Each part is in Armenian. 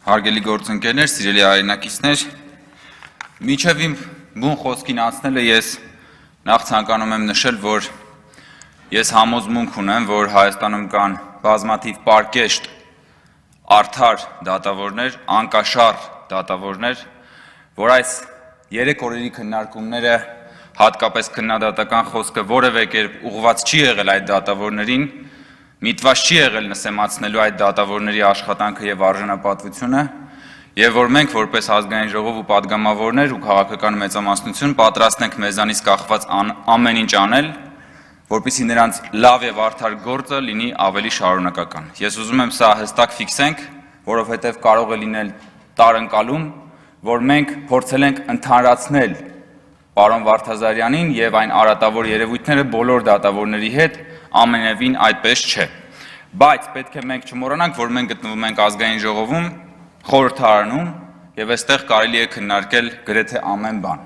Հարգելի գործընկերներ, սիրելի հայրենակիցներ, միջև իմ բուն խոսքին անցնելը ես նախ ցանկանում եմ նշել, որ ես համոզմունք ունեմ, որ Հայաստանում կան բազմաթիվ պարկեշտ արդար դատավորներ, անկաշառ դատավորներ, որ այս 3 օրերի քննարկումները, հատկապես քննադատական խոսքը որևէ կերպ ուղղված չի եղել այդ դատավորներին, միտված չի եղել նսեմացնելու այդ դատավորների աշխատանքը եւ արժանապատվությունը, եւ որ մենք որպես ազգային ժողով ու падգամավորներ ու քաղաքական մեծամասնություն պատրաստ ենք մեզանից կախված ամեն ինչ անել, որպեսզի նրանց լավ եւ արդար գործը լինի ավելի շարունակական։ Ես ուզում եմ սա հստակ ֆիքսենք, որովհետեւ կարող է լինել տարընկալում, որ մենք փորձել ենք ընդհանրացնել պարոն Վարդազարյանին եւ այն արատավոր երևույթները բոլոր դատավորների հետ ամենևին այդպես չէ, բայց պետք է մենք չմոռանանք, որ մենք գտնվում ենք ազգային ժողովում, խորհրդարանում եւ այստեղ կարելի է քննարկել գրեթե ամեն բան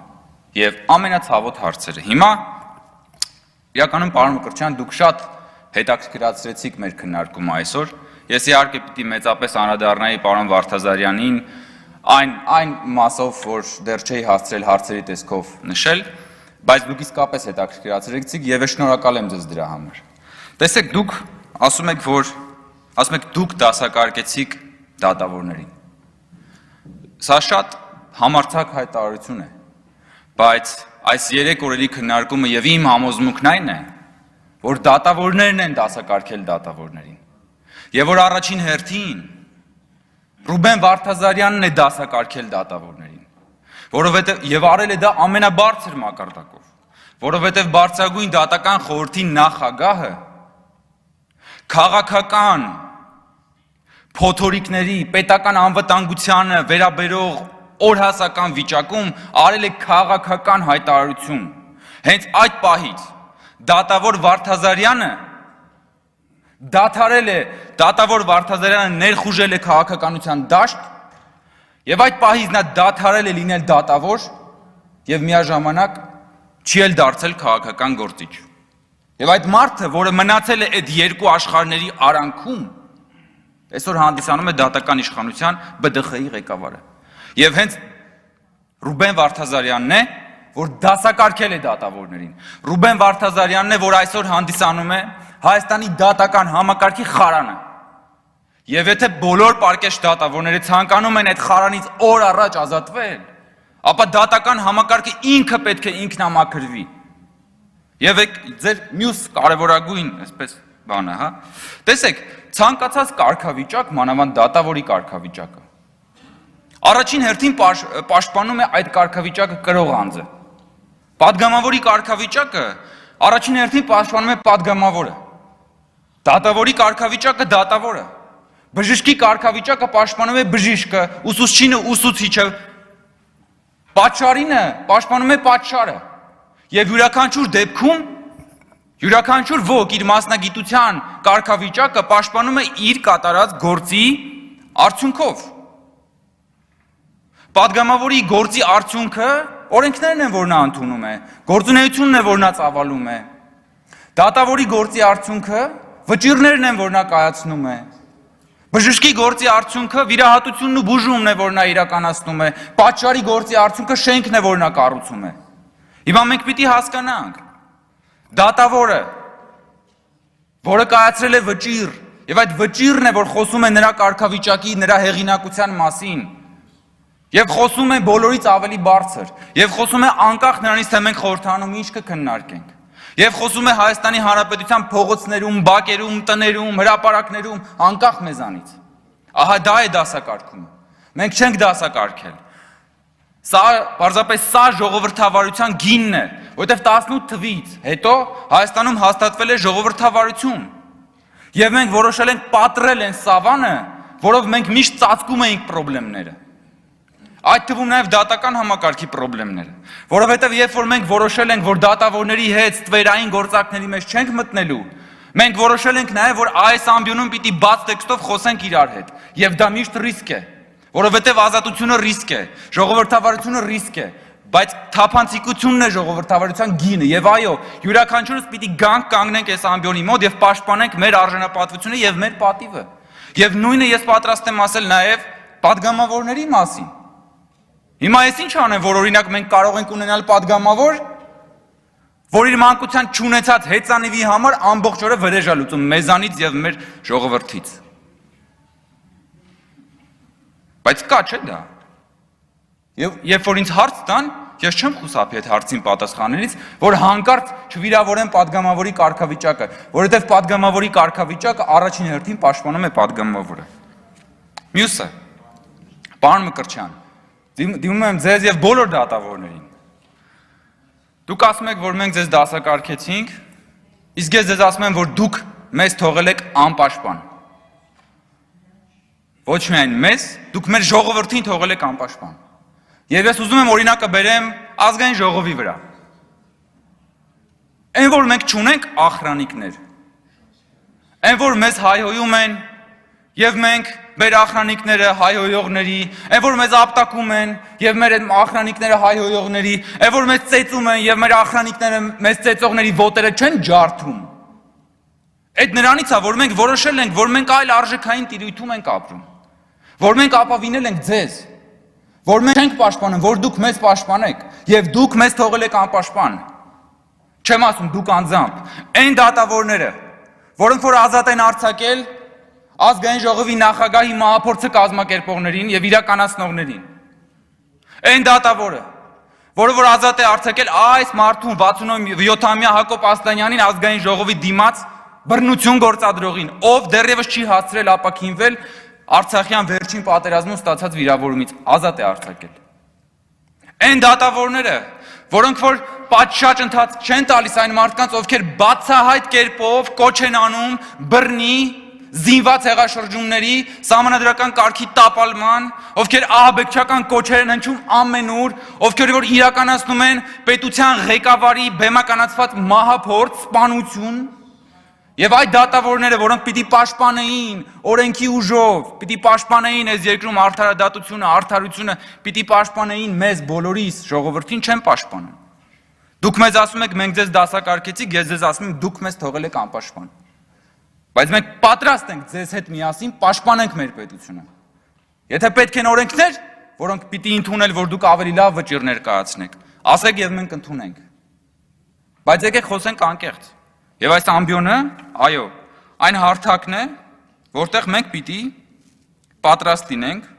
եւ ամենացավոտ հարցերը։ Հիմա իրականում պարոն Մկրտչյան, դուք շատ հետաքրքրացրեցիք մեր քննարկումը այսօր։ Ես իհարկե պիտի մեծապես անդրադառնայի պարոն Վարդազարյանին այն մասով, որ դեռ չէի հասցրել հարցերի տեսքով նշել, բայց դուք իսկապես հետաքրքրացրեցիք եւ շնորհակալ եմ ձեզ դրա համար։ Տեսեք, դուք ասում եք դուք դասակարգեցիք դատավորներին։ Սա շատ համարձակ հայտարարություն է, բայց այս 3 օրերի քննարկումը եւ իմ համոզմունքն այն է, որ դատավորներն են դասակարգել դատավորներին։ Եվ որ առաջին հերթին Ռուբեն Վարդազարյանն է դասակարգել դատավորներին, որովհետև եւ արել է դա ամենաբարձր մակարդակով, որովհետև բարձրագույն դատական խորհրդի նախագահը քաղաքական փոթորիկների պետական անվտանգությանը վերաբերող օրհասական վիճակում արել է քաղաքական հայտարարություն։ Հենց այդ պահից դատավոր Վարդազարյանը դադարել է, դատավոր Վարդազարյանը ներխուժել է քաղաքականության դաշտ եւ այդ պահից նա դադարել է լինել դատավոր եւ միաժամանակ չի էլ դարձել քաղաքական գործիչ։ Եվ այդ մարդը, որը մնացել է այդ երկու աշխարհների արանքում, այսօր հանդիսանում է դատական իշխանության ԲԴԽ-ի ղեկավարը։ Եվ հենց Ռուբեն Վարդազարյանն է, որ դասակարգել է դատավորներին։ Ռուբեն Վարդազարյանն է, որ այսօր հանդիսանում է Հայաստանի դատական համակարգի խարանը։ Եվ եթե բոլոր պարկեշտ դատավորները ցանկանում են այդ խարանից օր առաջ ազատվել, ապա դատական համակարգը ինքը պետք է ինքնամաքրվի։ Եվ ձեր մյուս կարևորագույն, այսպես բանը, հա։ Տեսեք, ցանկացած կարգավիճակ, մանավանդ դատավորի կարգավիճակը, առաջին հերթին պաշտպանում է այդ կարգավիճակը կրող անձը։ Պատգամավորի կարգավիճակը առաջին հերթին պաշտպանում է պատգամավորը։ Դատավորի կարգավիճակը դատավորը։ Բժշկի կարգավիճակը պաշտպանում է բժիշկը, ուսուցչինը ուսուցիչը, պատշարինը պաշտպանում է պատշարը։ Եվ յուրաքանչյուր դեպքում յուրաքանչյուր ոք իր մասնագիտության կարգավիճակը պաշտպանում է իր կատարած գործի արդյունքով։ Պատգամավորի գործի արդյունքը օրենքներն են, որ նա ընդունում է, գործունեությունն է, որ նա ծավալում է։ Դատավորի գործի արդյունքը վճիռներն են, որ նա կայացնում է։ Բժշկի գործի արդյունքը վիրահատությունն ու բուժումն է, որ նա իրականացնում է։ Պատշարի գործի արդյունքը շենքն է, որ նա կառուցում է։ Հիմա մենք պիտի հասկանանք, դատավորը, որը կայացրել է վճիռ, եւ այդ վճիռն է, որ խոսում է նրա կարգավիճակի, նրա հեղինակության մասին, եւ խոսում է բոլորից ավելի բարձր, եւ խոսում է անկախ նրանից, թե մենք խորհրդարանում ինչ կքննարկենք, եւ խոսում է Հայաստանի Հանրապետության փողոցներում, բակերում, տներում, հրապարակներում, անկախ մեզանից։ Ահա դա է դասակարգումը։ Մենք չենք դասակարգել։ Սա պարզապես սա ժողովրդավարության գինն է, որովհետև 18 թվից հետո Հայաստանում հաստատվել է ժողովրդավարություն։ Եվ մենք որոշել ենք պատռել են սավանը, որով մենք միշտ ծածկում էինք խնդիրները։ Այդ թվում նաև դատական համակարգի խնդիրները, որովհետև երբ որ մենք որոշել ենք, որ դատավորների հետ ստվերային գործակցների մեջ չենք մտնելու, մենք որոշել ենք նաև, որ այս ամբիոնում պիտի բաց տեքստով խոսենք իրար հետ, եւ դա միշտ ռիսկ է, որովհետև ազատությունը ռիսկ է, ժողովրդավարությունը ռիսկ է, բայց թափանցիկությունն է ժողովրդավարության գինը, եւ այո, յուրաքանչյուրս պիտի գանք կանգնենք այս ամբիոնի մոտ եւ պաշտպանենք մեր արժանապատվությունը եւ մեր պատիվը։ Եվ նույնը ես պատրաստ եմ ասել նաև Պատգամավորների մասին։ Հիմա ես ինչ անեմ, որ օրինակ մենք կարող ենք ունենալ պատգամավոր, որ իր մանկության չունեցած հեծանիվի համար ամբողջ օրը վրեժ է լուծում մեզանից եւ մեր ժողովրդից։ Բայց կա չէ դա։ Եվ երբ որ ինձ հարց տան, ես չեմ խուսափի այդ հարցին պատասխանելից, որ հանկարծ չվիրավորեմ падգամավորի կարգավիճակը, որովհետև падգամավորի կարգավիճակը առաջին հերթին պաշտպանում է падգամավորը։ Մյուսը, պարոն Մկրտչյան, դիմում եմ ձեզ եւ բոլոր դատավորներին։ Դուք ասում եք, որ մենք ձեզ դասակարգեցինք, իսկ ես ձեզ ասում եմ, որ դուք մեզ թողել եք անպաշտպան։ Ոչ միայն մեզ, դուք մեր ժողովրդին թողել եք անպաշտպան։ Եվ ես ուզում եմ օրինակը բերեմ ազգային ժողովի վրա։ Այն որ մենք չունենք ախրանիկներ, այն որ մեզ հայհոյում են եւ մենք մեր ախրանիկները հայհոյողների, այն որ մեզ ապտակում են եւ մեր ախրանիկները հայհոյողների, այն որ մեզ ծեծում են եւ մեր ախրանիկները մեզ ծեծողների ոտերը չեն ջարդում։ Այդ նրանից է, որ մենք որոշել ենք, որ մենք այլ արժեքային տիրույթում ենք ապրում, որ մենք ապավինել ենք ձեզ, որ մենք չենք պաշտպանում, որ դուք մեզ պաշտպանեք եւ դուք մեզ թողել եք անպաշտպան։ Չեմ ասում դուք անձամբ, այն դատավորները, որոնք որ ազատ են արձակել ազգային ժողովի նախագահի մահափորձը կազմակերպողներին եւ իրականացնողներին։ Այն դատավորը, որը որ ազատ է արձակել այս մարդուն 67-ամյա Հակոբ Ասլանյանին ազգային ժողովի դիմաց բռնություն գործադրողին, ով դեռևս չի հասցրել ապաքինվել Արցախյան վերջին պատերազմում ստացած վիրավորումից, ազատ է արձակել։ Այն դատավորները, որոնք որ պատշաճ ընթացք չեն տալիս այն մարդկանց, ովքեր բացահայտ կերպով կոչ են անում բռնի, զինված հեղաշրջումների, սահմանադրական կարգի տապալման, ովքեր ահաբեկչական կոչեր են հնչում ամենուր, ովքեր որ իրականացնում են պետության ղեկավարի բեմականացված մահափորձ, սպանություն, եւ այդ դատավորները, որոնք պիտի պաշտպանեին օրենքի ուժով, պիտի պաշտպանեին այս երկրում արդարադատությունը, արդարությունը, պիտի պաշտպանեին մեզ բոլորիս ժողովրդին, չեն պաշտպանում։ Դուք մեզ ասում եք, մենք ձեզ դասակարգեցինք, ես ձեզ ասում եմ, դուք մեզ թողել եք անպաշտպան։ Բայց մենք պատրաստ ենք ձեզ հետ միասին պաշտպանենք մեր պետությունը։ Եթե պետք են օրենքներ, որոնք պիտի ընդունել, որ դուք ավելի լավ վճիռներ կայացնեք, ասեք եւ մենք ընդունենք։ Բայց եկեք խոսենք անկեղծ։ Եվ այս ամբիոնը, այո, այն հարթակն է, որտեղ մենք պիտի պատրաստ լինենք,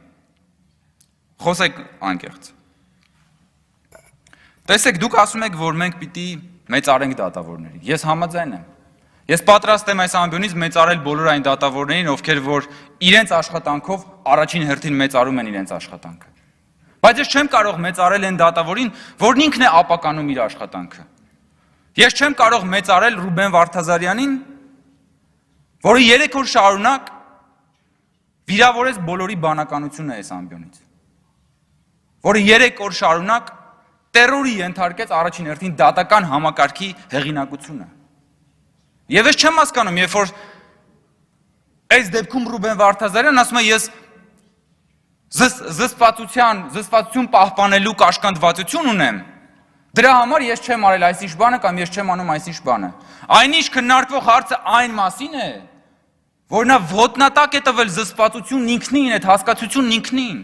խոսեք անկեղծ։ Տեսեք, դուք ասում եք, որ մենք պիտի մեծարենք դատավորներին։ Ես համաձայն եմ։ Ես պատրաստ եմ այս ամբիոնից մեծարել բոլոր այն դատավորներին, ովքեր որ իրենց աշխատանքով առաջին հերթին մեծարում են իրենց աշխատանքը։ Բայց ես չեմ կարող մեծարել այն դատավորին, որն ինքն է ապականում իր աշխատանքը։ Ես չեմ կարող մեծարել Ռուբեն Վարդազարյանին, որը 3 օր շարունակ վիրավորեց բոլորի բանականությունը այս ամբիոնից, որը 3 օր շարունակ տերորի ենթարկեց առաջին հերթին դատական համակարգի հեղինակությունը։ Եվ ես չեմ հասկանում, երբ որ այս դեպքում Ռուբեն Վարդազարյանն ասում է, ես զսպվածություն պահպանելու կաշկանդվածություն ունեմ, դրա համար ես չեմ արել այսինչ բանը կամ ես չեմ անում այսինչ բանը։ Այնինչ քննարկվող հարցը այն մասին է, որ նա ոտնատակ է տվել զսպվածությունն ինքնին, այդ հասկացությունն ինքնին,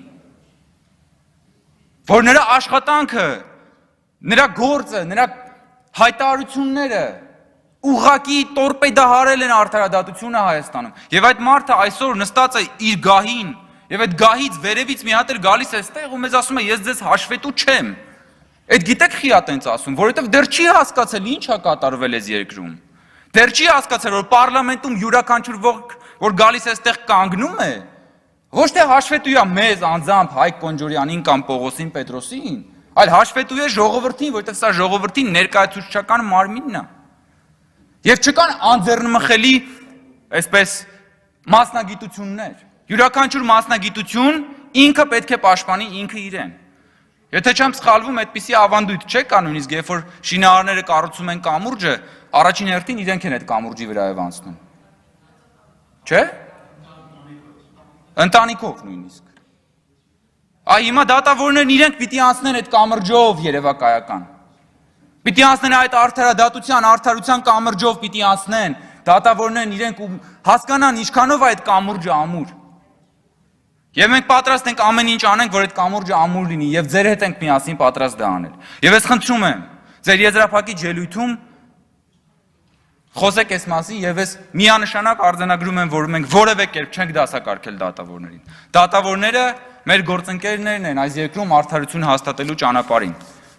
որ նրա աշխատանքը, նրա գործը, նրա հայտարարությունները ուղղակի տորպեդահարել են արդարադատությունը Հայաստանում։ Եվ այդ մարդը այսօր նստած է իր գահին, եւ այդ գահից վերևից մի հատ էլ գալիս է այստեղ ու մեզ ասում է, ես ձեզ հաշվետու չեմ։ Այդ գիտեք խի է տենց ասում, որովհետև դեռ չի հասկացել ինչ է կատարվել այս երկրում։ Դեռ չի հասկացել, որ պարլամենտում յուրաքանչյուր ոք, որ գալիս է այստեղ կանգնում է, ոչ թե հաշվետու է մեզ անձամբ Հայկ Կոնջորյանին կամ Պողոսին Պետրոսին, այլ հաշվետու է ժողովրդին, որովհետև սա ժողովրդի ներկայացուցչական մարմինն է։ Եվ չկան անձեռնմխելի, այսպես մասնագիտություններ։ Յուրաքանչյուր մասնագիտություն ինքը պետք է պաշտպանի ինքը իրեն։ Եթե չեմ սխալվում, այդպիսի ավանդույթ չէ կա նույնիսկ, երբ որ շինարարները կառուցում են կամուրջը, առաջին հերթին իրենք են այդ կամուրջի վրայով անցնում։ Չէ՞։ Ընտանիքով նույնիսկ։ Այ հիմա դատավորներն իրենք պիտի անցնեն այդ կամրջով երևակայական։ Պիտի անցնեն այդ արդարության կամրջով պիտի անցնեն, դատավորներն իրենք ու հասկանան ինչքանով այդ կամուրջը ամուր։ Եվ մենք պատրաստ ենք ամեն ինչ անենք, որ այդ կամուրջը ամուր լինի եւ ձեր հետ ենք միասին պատրաստ դա անել։ Եվ ես խնդրում եմ, ձեր եզրափակիչ ելույթում խոսեք այս մասին եւ ես միանշանակ արձանագրում եմ, որ մենք որևէ կերպ չենք դասակարգել դատավորներին։ Դատավորները մեր գործընկերներն են այս երկրում արդարություն հաստատելու ճանապարհին,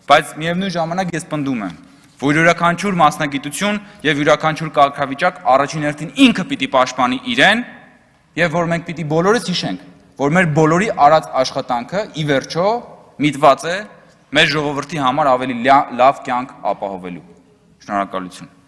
բայց միևնույն ժամանակ ես պնդում եմ, որ յուրաքանչյուր մասնագիտություն եւ յուրաքանչյուր կարգավիճակ առաջին հերթին ինքը պիտի պաշտպանի իրեն եւ որ մենք պիտի բոլորս հիշենք, որ մեր բոլորի արած աշխատանքը ի վերջո միտված է մեր ժողովրդի համար ավելի լավ կյանք ապահովելու։ Շնորհակալություն։